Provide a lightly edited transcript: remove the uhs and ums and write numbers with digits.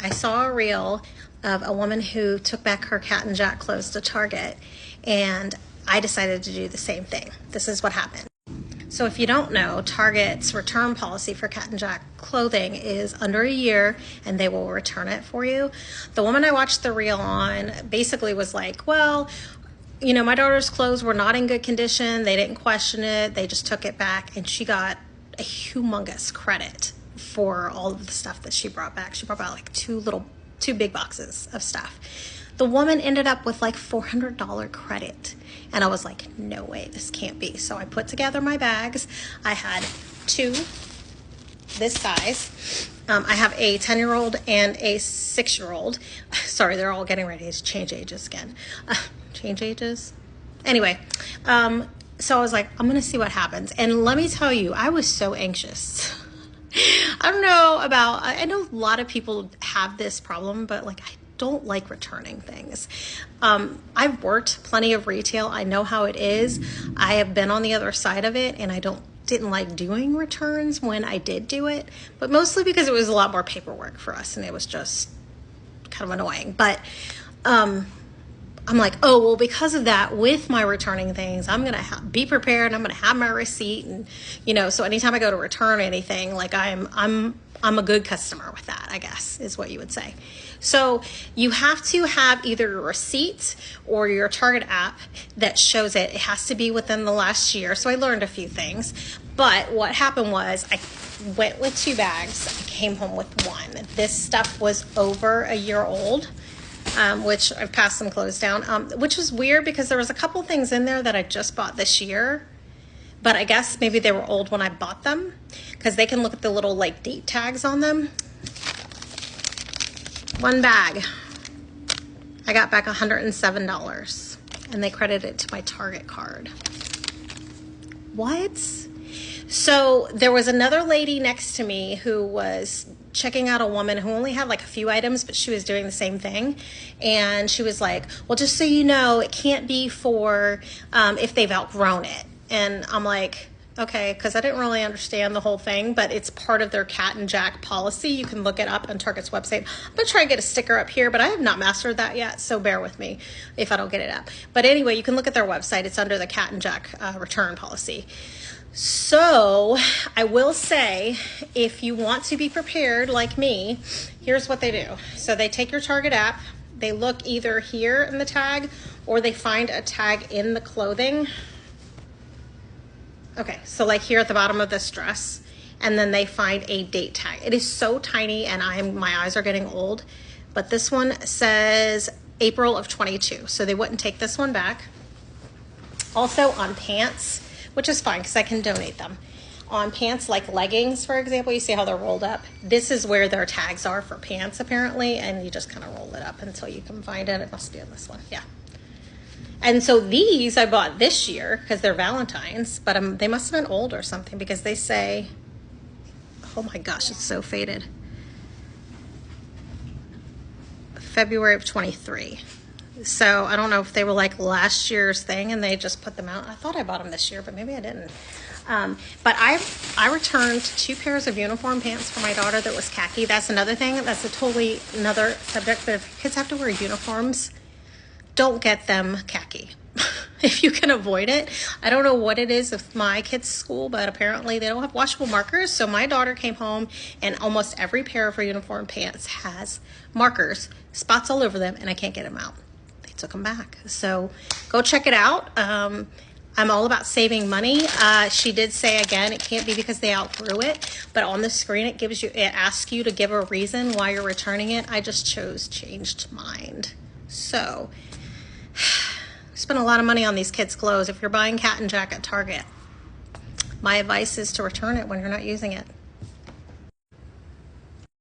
I saw a reel of a woman who took back her Cat and Jack clothes to Target, and I decided to do the same thing. This is what happened. So if you don't know, Target's return policy for Cat and Jack clothing is under a year and they will return it for you. The woman I watched the reel on basically was like, well, you know, my daughter's clothes were not in good condition. They didn't question it. They just took it back, and she got a humongous credit for all of the stuff that she brought back. She brought back like two big boxes of stuff. The woman ended up with like $400 credit. And I was like, no way, this can't be. So I put together my bags. I had two this size. I have a 10-year-old and a 6-year-old. Sorry, they're all getting ready to change ages again. Change ages? Anyway, so I was like, I'm going to see what happens. And let me tell you, I was so anxious. I don't know about, I know a lot of people have this problem, but like, I don't like returning things. I've worked plenty of retail. I know how it is. I have been on the other side of it, and I didn't like doing returns when I did do it, but mostly because it was a lot more paperwork for us, and it was just kind of annoying. But I'm like, oh, well, because of that, with my returning things, I'm going to be prepared. I'm going to have my receipt. And, you know, so anytime I go to return anything, like I'm a good customer with that, I guess, is what you would say. So you have to have either your receipt or your Target app that shows it. It has to be within the last year. So I learned a few things. But what happened was I went with 2 bags. I came home with 1. This stuff was over a year old. Which I've passed some clothes down, which was weird because there was a couple things in there that I just bought this year, but I guess maybe they were old when I bought them, because they can look at the little like date tags on them. 1 bag, I got back $107, and they credited it to my Target card. What? So there was another lady next to me who was checking out a woman who only had like a few items, but she was doing the same thing. And she was like, well, just so you know, it can't be for if they've outgrown it. And I'm like, okay, because I didn't really understand the whole thing, but it's part of their Cat and Jack policy. You can look it up on Target's website. I'm going to try and get a sticker up here, but I have not mastered that yet, so bear with me if I don't get it up. But anyway, you can look at their website. It's under the Cat and Jack return policy. So I will say, if you want to be prepared like me, here's what they do. So they take your Target app, they look either here in the tag, or they find a tag in the clothing. Okay, so like here at the bottom of this dress, and then they find a date tag. It is so tiny, and my eyes are getting old, but this one says April of 22, so they wouldn't take this one back. Also on pants, which is fine because I can donate them. On pants like leggings, for example, you see how they're rolled up? This is where their tags are for pants, apparently, and you just kind of roll it up until you can find it. It must be on this one, yeah. And so these I bought this year because they're Valentine's, but they must have been old or something, because they say, oh my gosh, it's so faded. February of 23. So I don't know if they were like last year's thing and they just put them out. I thought I bought them this year, but maybe I didn't. But I returned 2 pairs of uniform pants for my daughter that was khaki. That's another thing. That's a totally another subject. But if kids have to wear uniforms, don't get them khaki if you can avoid it. I don't know what it is with my kids' school, but apparently they don't have washable markers. So my daughter came home and almost every pair of her uniform pants has markers, spots all over them, and I can't get them out. Took them back. So go check it out. I'm all about saving money. She did say again, it can't be because they outgrew it, but on the screen it asks you to give a reason why you're returning it. I just chose changed mind. So spend a lot of money on these kids' clothes. If you're buying Cat and Jack at Target, my advice is to return it when you're not using it.